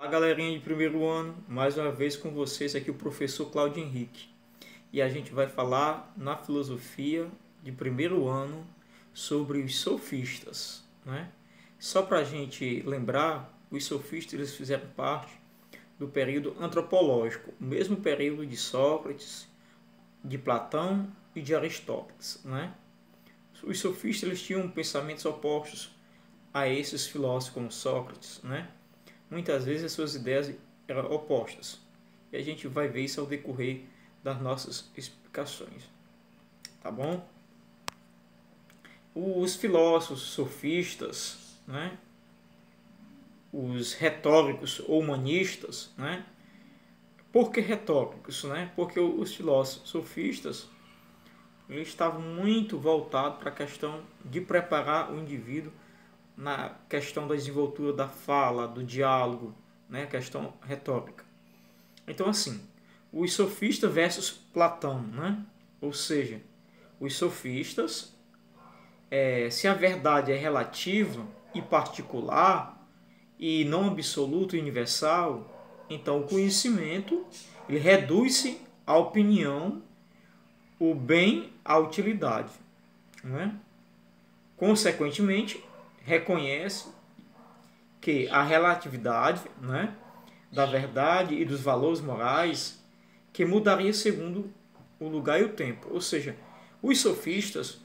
Fala galerinha de primeiro ano, mais uma vez com vocês aqui o professor Cláudio Henrique. E a gente vai falar na filosofia de primeiro ano sobre os sofistas, né? Só para a gente lembrar, os sofistas eles fizeram parte do período antropológico, o mesmo período de Sócrates, de Platão e de Aristóteles, né? Os sofistas eles tinham pensamentos opostos a esses filósofos como Sócrates, né? Muitas vezes as suas ideias eram opostas. E a gente vai ver isso ao decorrer das nossas explicações. Tá bom? Os filósofos sofistas, né? Os retóricos ou humanistas, né? Por que retóricos, né? Porque os filósofos sofistas eles estavam muito voltados para a questão de preparar o indivíduo na questão da desenvoltura da fala, do diálogo, né, questão retórica. Então, assim, os sofistas versus Platão, né? Ou seja, os sofistas, se a verdade é relativa e particular e não absoluto e universal, então o conhecimento ele reduz-se à opinião, o bem à utilidade, né? Consequentemente, reconhece que a relatividade, né, da verdade e dos valores morais que mudaria segundo o lugar e o tempo. Ou seja, os sofistas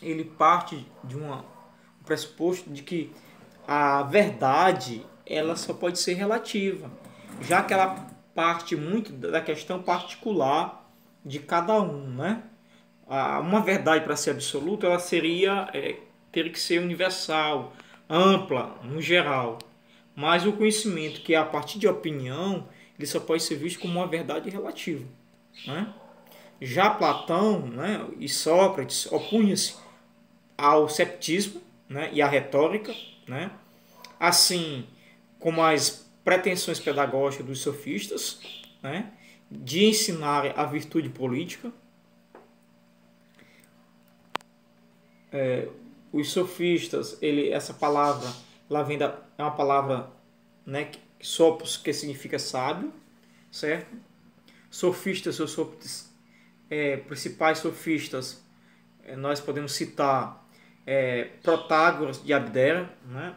ele parte de um pressuposto de que a verdade ela só pode ser relativa, já que ela parte muito da questão particular de cada um, né? Uma verdade para ser absoluta ela teria que ser universal, ampla, no geral. Mas o conhecimento que é a partir de opinião, ele só pode ser visto como uma verdade relativa, né? Já Platão, né, e Sócrates opunham-se ao ceptismo, né, e à retórica, né? Assim como as pretensões pedagógicas dos sofistas, né, de ensinar a virtude política. Os sofistas, essa palavra, ela é uma palavra, né, sopos, que significa sábio, certo? Sofistas, principais sofistas, nós podemos citar Protágoras de Abdera, né,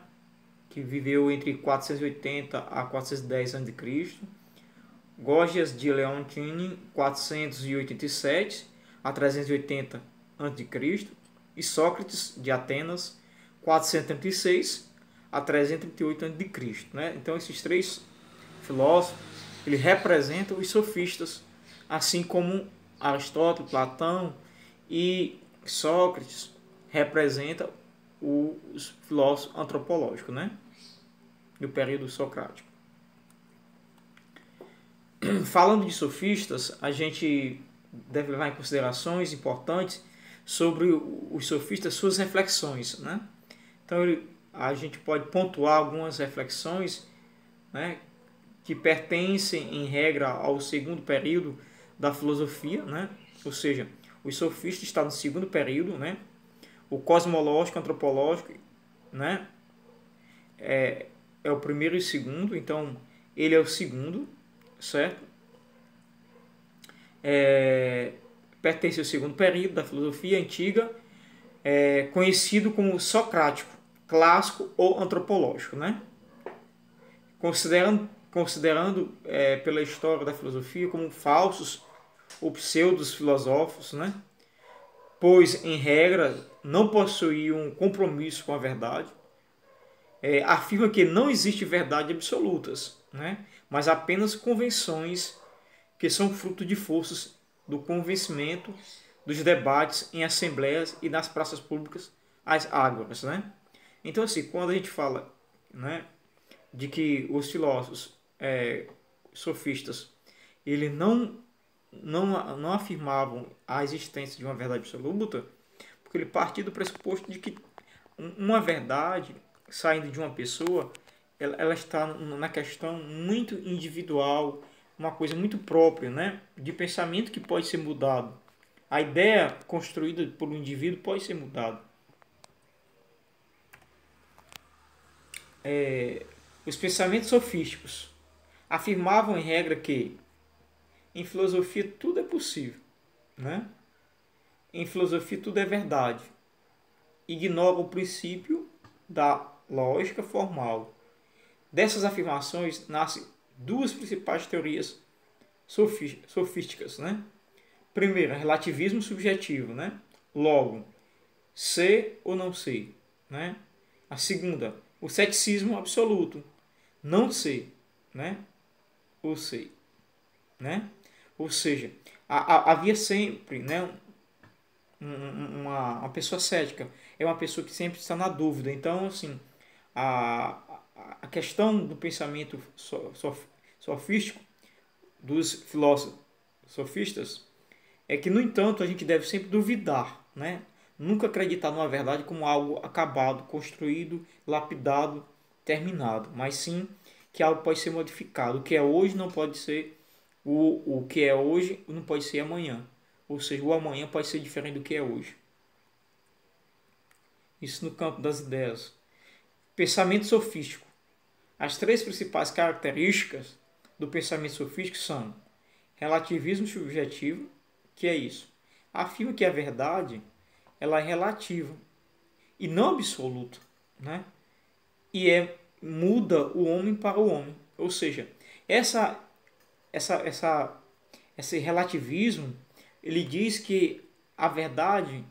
que viveu entre 480 a 410 a.C., Gorgias de Leontini, 487 a 380 a.C., e Sócrates de Atenas, 436 a 338 a.C., né? Então esses três filósofos eles representam os sofistas, assim como Aristóteles, Platão e Sócrates representam os filósofos antropológicos, né? Do período socrático. Falando de sofistas, a gente deve levar em considerações importantes sobre os sofistas, suas reflexões, né? Então a gente pode pontuar algumas reflexões, né, que pertencem em regra ao segundo período da filosofia, né? Ou seja, os sofistas estão no segundo período, né? O cosmológico, antropológico, né, é o primeiro e o segundo, então ele é o segundo, certo? Pertence ao segundo período da filosofia antiga, conhecido como socrático, clássico ou antropológico, né? Considerando pela história da filosofia como falsos ou pseudos filósofos, né? Pois em regra não possuíam um compromisso com a verdade, afirma que não existe verdade absolutas, né? Mas apenas convenções que são fruto de forças do convencimento, dos debates em assembleias e nas praças públicas, as ágoras, né? Então, assim, quando a gente fala, né, de que os filósofos sofistas ele não afirmavam a existência de uma verdade absoluta, porque ele partia do pressuposto de que uma verdade saindo de uma pessoa, ela está na questão muito individual, uma coisa muito própria, né, de pensamento que pode ser mudado. A ideia construída por um indivíduo pode ser mudada. Os pensamentos sofísticos afirmavam em regra que em filosofia tudo é possível, né? Em filosofia tudo é verdade. Ignora o princípio da lógica formal. Dessas afirmações nascem duas principais teorias sofísticas, né? Primeira, relativismo subjetivo, né? Logo, ser ou não ser, né? A segunda, o ceticismo absoluto, não ser, né? Ou sei, né? Ou seja, havia sempre, né, uma pessoa cética, é uma pessoa que sempre está na dúvida. Então, assim, a questão do pensamento sofístico dos filósofos sofistas é que, no entanto, a gente deve sempre duvidar, né? Nunca acreditar numa verdade como algo acabado, construído, lapidado, terminado, mas sim que algo pode ser modificado. O que é hoje não pode ser o que é hoje, não pode ser amanhã. Ou seja, o amanhã pode ser diferente do que é hoje. Isso no campo das ideias. Pensamento sofístico. As três principais características do pensamento sofístico são relativismo subjetivo, que é isso. Afirma que a verdade ela é relativa e não absoluta, né? E muda o homem para o homem. Ou seja, essa esse relativismo, ele diz que a verdade,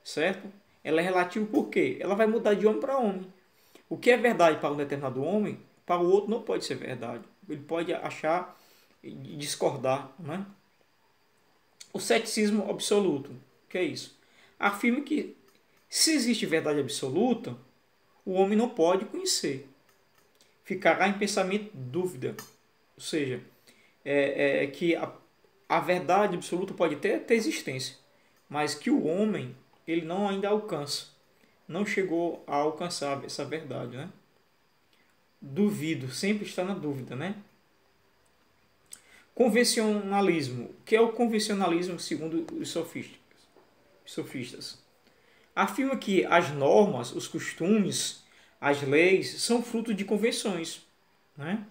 certo? Ela é relativa por quê? Ela vai mudar de homem para homem. O que é verdade para um determinado homem, para o outro não pode ser verdade. Ele pode achar e discordar, né? O ceticismo absoluto, que é isso? Afirma que se existe verdade absoluta, o homem não pode conhecer. Ficará em pensamento dúvida. Ou seja, que a verdade absoluta pode ter existência, mas que o homem ele não ainda alcança. Não chegou a alcançar essa verdade, né? Duvido, sempre está na dúvida, né? Convencionalismo. O que é o convencionalismo segundo os sofistas? Afirma que as normas, os costumes, as leis são fruto de convenções, né?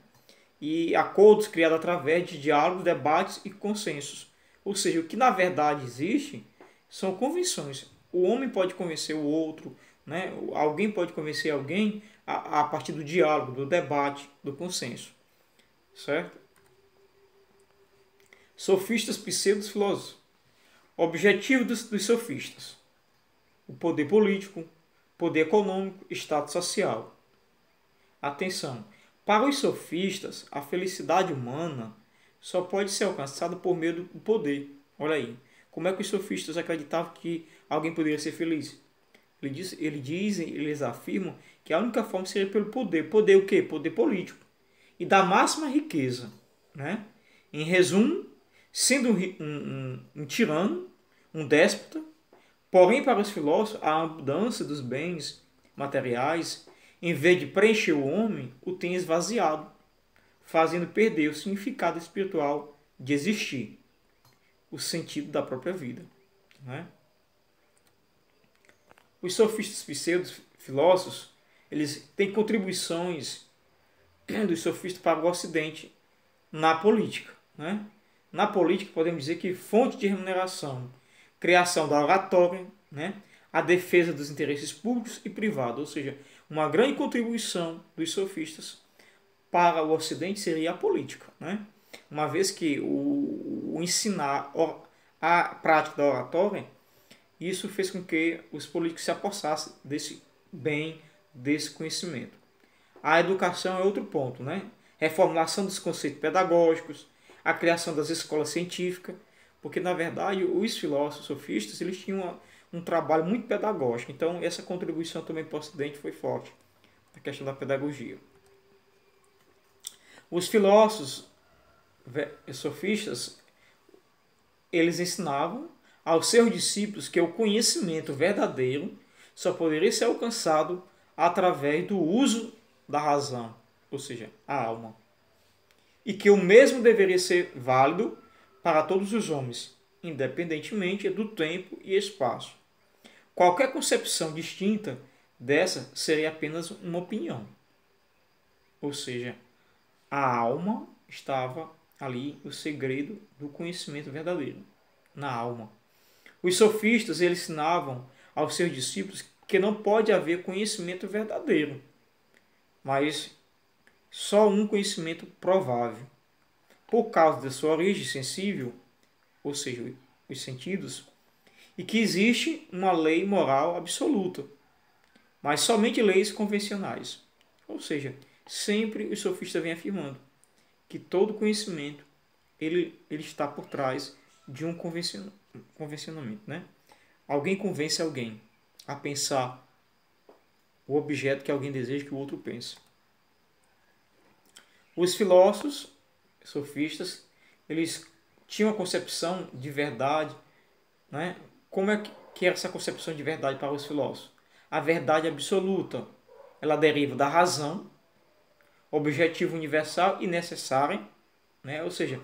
E acordos criados através de diálogos, debates e consensos. Ou seja, o que na verdade existe são convenções. O homem pode convencer o outro, né? Alguém pode convencer alguém a partir do diálogo, do debate, do consenso. Certo? Sofistas pseudos filósofos. Objetivo dos sofistas: o poder político, poder econômico, status social. Atenção! Para os sofistas, a felicidade humana só pode ser alcançada por meio do poder. Olha aí. Como é que os sofistas acreditavam que alguém poderia ser feliz? Eles afirmam que a única forma seria pelo poder. Poder o quê? Poder político. E da máxima riqueza. Né? Em resumo, sendo um tirano, um déspota, porém para os filósofos a abundância dos bens materiais, em vez de preencher o homem, o tem esvaziado, fazendo perder o significado espiritual de existir, o sentido da própria vida. Né? Os sofistas pseudos filósofos, eles têm contribuições dos sofistas para o Ocidente na política. Né? Na política, podemos dizer que fonte de remuneração, criação da oratória, né? A defesa dos interesses públicos e privados, ou seja, uma grande contribuição dos sofistas para o Ocidente seria a política. Né? Uma vez que o ensinar a prática da oratória, isso fez com que os políticos se apossassem desse bem, desse conhecimento. A educação é outro ponto, né? Reformulação dos conceitos pedagógicos, a criação das escolas científicas, porque na verdade os filósofos sofistas eles tinham um trabalho muito pedagógico, então essa contribuição também para o Ocidente foi forte, na questão da pedagogia. Os filósofos sofistas eles ensinavam aos seus discípulos que o conhecimento verdadeiro só poderia ser alcançado através do uso da razão, ou seja, a alma. E que o mesmo deveria ser válido para todos os homens, independentemente do tempo e espaço. Qualquer concepção distinta dessa seria apenas uma opinião. Ou seja, a alma estava ali, o segredo do conhecimento verdadeiro, na alma. Os sofistas eles ensinavam aos seus discípulos que não pode haver conhecimento verdadeiro, mas só um conhecimento provável. Por causa da sua origem sensível, ou seja, os sentidos, e que existe uma lei moral absoluta, mas somente leis convencionais. Ou seja, sempre os sofistas vêm afirmando que todo conhecimento ele está por trás de um convencionamento, né? Alguém convence alguém a pensar o objeto que alguém deseja que o outro pense. Os filósofos sofistas, eles tinham a concepção de verdade, né? Como é que era essa concepção de verdade para os filósofos? A verdade absoluta, ela deriva da razão, objetivo universal e necessária, né? Ou seja,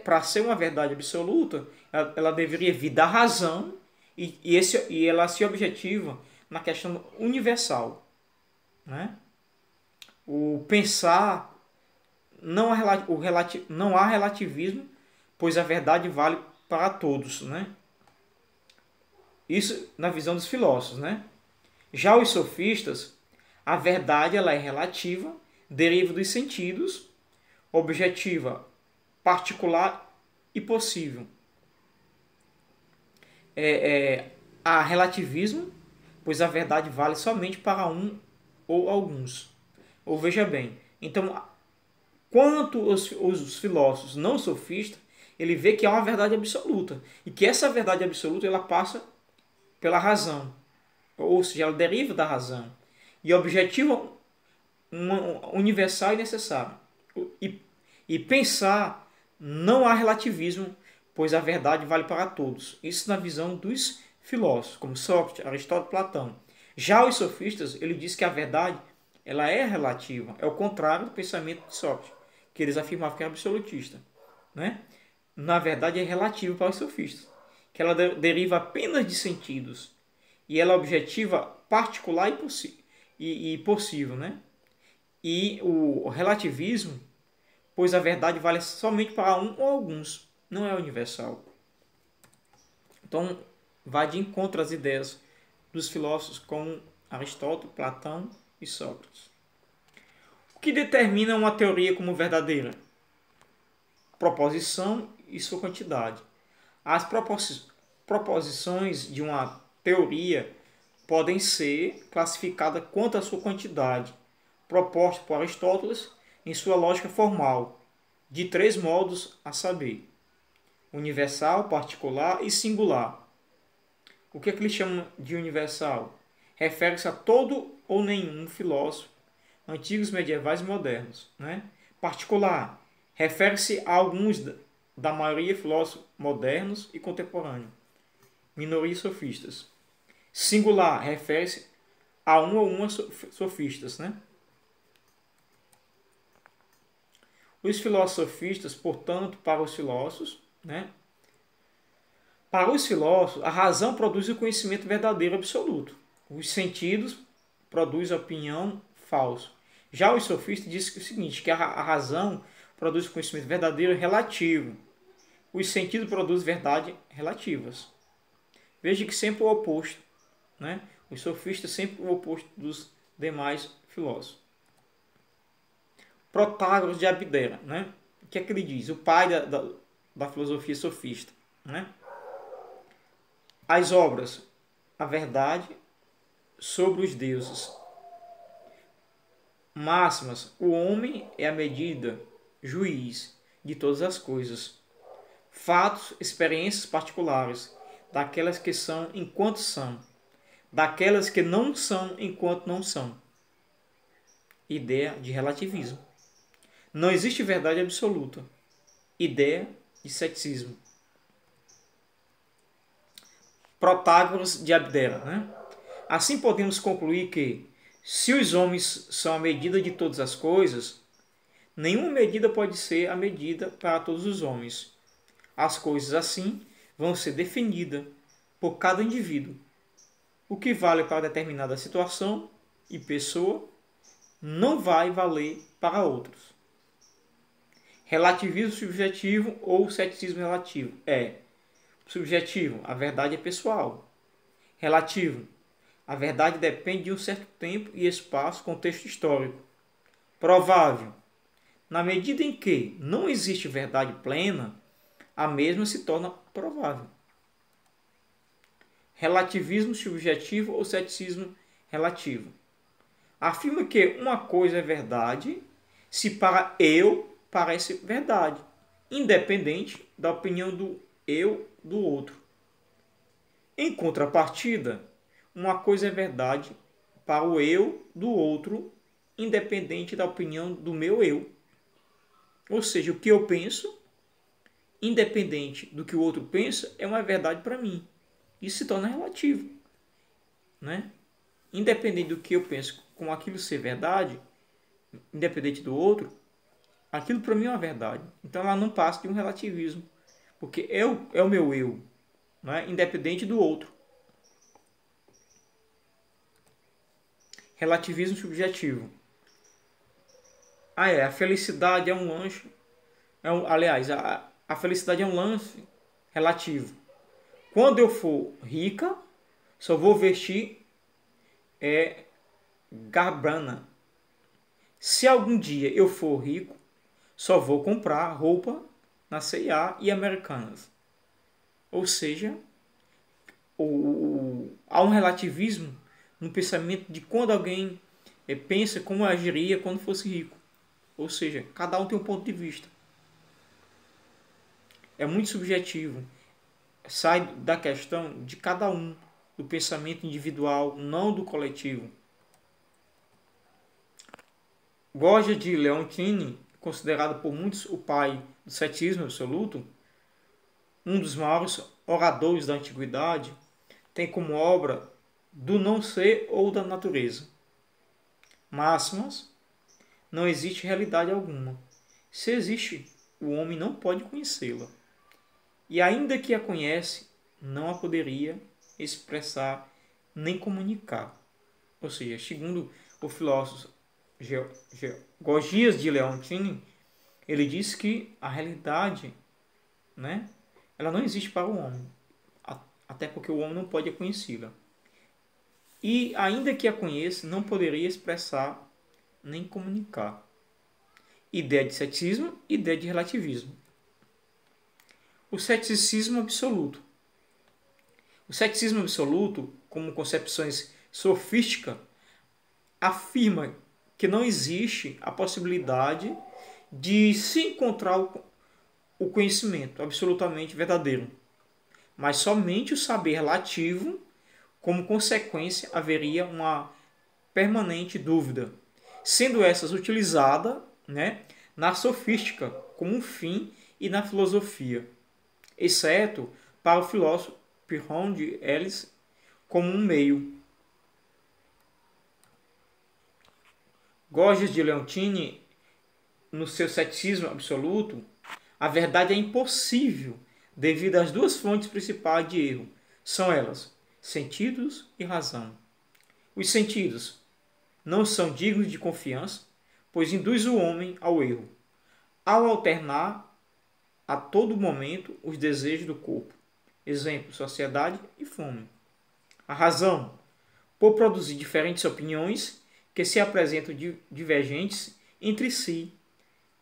para ser uma verdade absoluta, ela deveria vir da razão e ela se objetiva na questão universal, né? O pensar não há relativismo, pois a verdade vale para todos, né? Isso na visão dos filósofos, né? Já os sofistas, a verdade ela é relativa, deriva dos sentidos, objetiva, particular e possível. Há relativismo, pois a verdade vale somente para um ou alguns. Ou veja bem, então, quanto os filósofos não sofistas, ele vê que há uma verdade absoluta e que essa verdade absoluta ela passa pela razão, ou seja, ela deriva da razão e objetiva universal e necessário. E pensar não há relativismo, pois a verdade vale para todos. Isso na visão dos filósofos, como Sócrates, Aristóteles, Platão. Já os sofistas, ele diz que a verdade ela é relativa, é o contrário do pensamento de Sócrates, que eles afirmavam que é absolutista, né? Na verdade é relativa para os sofistas, que ela deriva apenas de sentidos e ela é objetiva, particular e possível, né? E o relativismo, pois a verdade vale somente para um ou alguns, não é universal. Então, vai de encontro às ideias dos filósofos como Aristóteles, Platão e Sócrates. O que determina uma teoria como verdadeira? Proposição e sua quantidade. As proposições de uma teoria podem ser classificadas quanto à sua quantidade, proposta por Aristóteles em sua lógica formal, de 3 modos a saber: universal, particular e singular. O que é que ele chama de universal? Refere-se a todo ou nenhum filósofo, antigos, medievais e modernos, né? Particular, refere-se a alguns da maioria filósofos modernos e contemporâneos, minorias sofistas. Singular, refere-se a um ou uma sofistas, né? Os filósofos sofistas, portanto, para os filósofos, né? Para os filósofos, a razão produz o conhecimento verdadeiro absoluto. Os sentidos produzem a opinião falsa. Já os sofistas dizem o seguinte, que a razão produz o conhecimento verdadeiro relativo. Os sentidos produzem verdade relativas. Veja que sempre o oposto, né? Os sofistas sempre o oposto dos demais filósofos. Protágoras de Abdera, né? O que é que ele diz? O pai da filosofia sofista, né? As obras, a verdade sobre os deuses. Máximas, o homem é a medida, juiz de todas as coisas. Fatos, experiências particulares, daquelas que são enquanto são, daquelas que não são enquanto não são. Ideia de relativismo. Não existe verdade absoluta. Ideia de ceticismo. Protágoras de Abdera, né? Assim podemos concluir que, se os homens são a medida de todas as coisas, nenhuma medida pode ser a medida para todos os homens. As coisas, assim, vão ser definidas por cada indivíduo. O que vale para determinada situação e pessoa não vai valer para outros. Relativismo subjetivo ou ceticismo relativo. Subjetivo, a verdade é pessoal. Relativo, a verdade depende de um certo tempo e espaço, contexto histórico. Provável, na medida em que não existe verdade plena, a mesma se torna provável. Relativismo subjetivo ou ceticismo relativo. Afirma que uma coisa é verdade se para eu parece verdade, independente da opinião do eu do outro. Em contrapartida, uma coisa é verdade para o eu do outro, independente da opinião do meu eu. Ou seja, o que eu penso, independente do que o outro pensa, é uma verdade para mim. Isso se torna relativo, né? Independente do que eu penso, com aquilo ser verdade, independente do outro, aquilo para mim é uma verdade. Então ela não passa de um relativismo, porque é o meu eu, né? Independente do outro. Relativismo subjetivo. A felicidade é um lanche. Aliás, a felicidade é um lance relativo. Quando eu for rica, só vou vestir Gabbana. Se algum dia eu for rico, só vou comprar roupa na C&A e Americanas. Ou seja, há um relativismo no pensamento de quando alguém pensa como agiria quando fosse rico. Ou seja, cada um tem um ponto de vista. É muito subjetivo. Sai da questão de cada um, do pensamento individual, não do coletivo. Gorgias de Leontini, considerado por muitos o pai do ceticismo absoluto, um dos maiores oradores da antiguidade, tem como obra do não ser ou da natureza. Máximas, não existe realidade alguma. Se existe, o homem não pode conhecê-la. E ainda que a conhece, não a poderia expressar nem comunicar. Ou seja, segundo o filósofo Gorgias de Leontini, ele diz que a realidade, né, ela não existe para o homem, até porque o homem não pode conhecê-la. E ainda que a conheça, não poderia expressar nem comunicar. Ideia de ceticismo, ideia de relativismo. O ceticismo absoluto. O ceticismo absoluto, como concepções sofísticas, afirma que não existe a possibilidade de se encontrar o conhecimento absolutamente verdadeiro, mas somente o saber relativo, como consequência, haveria uma permanente dúvida, sendo essas utilizadas, né, na sofística como um fim e na filosofia, exceto para o filósofo Pirron de Elis como um meio. Gorgias de Leontini, no seu ceticismo absoluto, a verdade é impossível devido às duas fontes principais de erro. São elas, sentidos e razão. Os sentidos não são dignos de confiança, pois induz o homem ao erro, ao alternar a todo momento os desejos do corpo. Exemplo, sociedade e fome. A razão, por produzir diferentes opiniões que se apresentam divergentes entre si,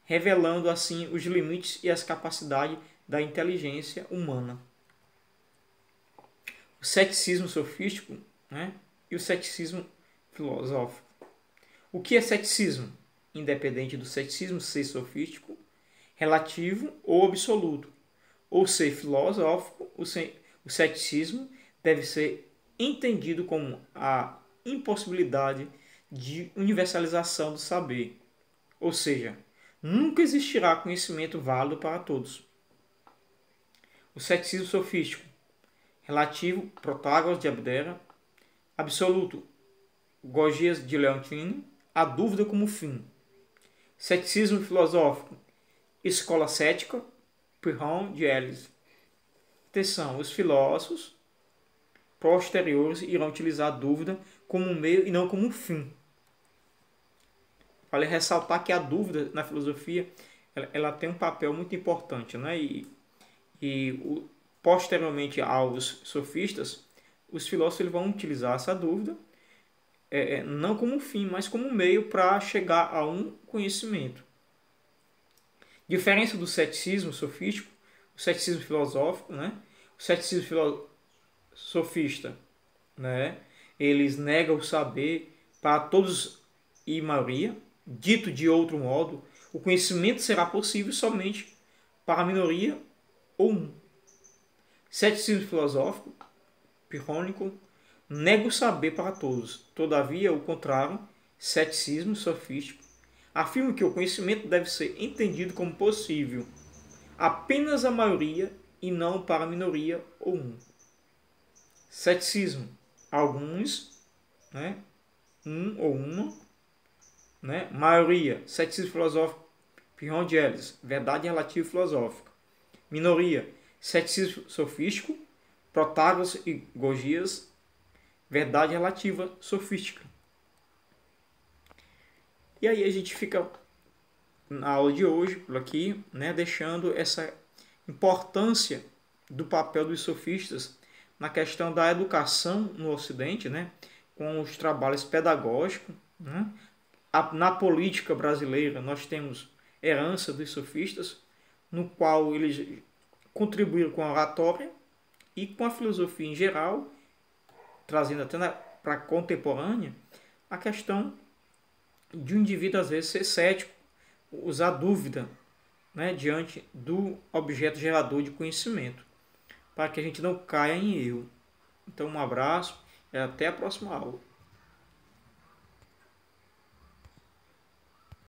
revelando assim os limites e as capacidades da inteligência humana. O ceticismo sofístico, né, e o ceticismo filosófico. O que é ceticismo? Independente do ceticismo ser sofístico, relativo ou absoluto, ou ser filosófico, o ceticismo deve ser entendido como a impossibilidade de universalização do saber, ou seja, nunca existirá conhecimento válido para todos. O ceticismo sofístico, relativo, Protágoras de Abdera, absoluto, Gorgias de Leontini, a dúvida como fim. Ceticismo filosófico, escola cética, Pirron de Elis. Atenção, os filósofos posteriores irão utilizar a dúvida como um meio e não como um fim. vale ressaltar que a dúvida na filosofia ela tem um papel muito importante, né? Posteriormente aos sofistas, os filósofos eles vão utilizar essa dúvida não como um fim, mas como um meio para chegar a um conhecimento. Diferença do ceticismo sofístico, o ceticismo filosófico, né? O ceticismo sofista, né? Eles negam o saber para todos e maioria. Dito de outro modo, o conhecimento será possível somente para a minoria ou um. Ceticismo filosófico, pirrônico, nega o saber para todos. Todavia, o contrário, ceticismo sofístico, afirma que o conhecimento deve ser entendido como possível apenas a maioria e não para a minoria ou um. Ceticismo, alguns, né? Um ou uma, né? Maioria, ceticismo filosófico, Pirrão de Elis, verdade relativa filosófica. Minoria, ceticismo sofístico, Protágoras e Gorgias, verdade relativa sofística. E aí a gente fica na aula de hoje, por aqui, né, deixando essa importância do papel dos sofistas na questão da educação no Ocidente, né, com os trabalhos pedagógicos. Né. Na política brasileira nós temos herança dos sofistas, no qual eles contribuíram com a oratória e com a filosofia em geral, trazendo até para a contemporânea a questão de um indivíduo às vezes ser cético, usar dúvida, né, diante do objeto gerador de conhecimento, para que a gente não caia em erro. Então, um abraço e até a próxima aula.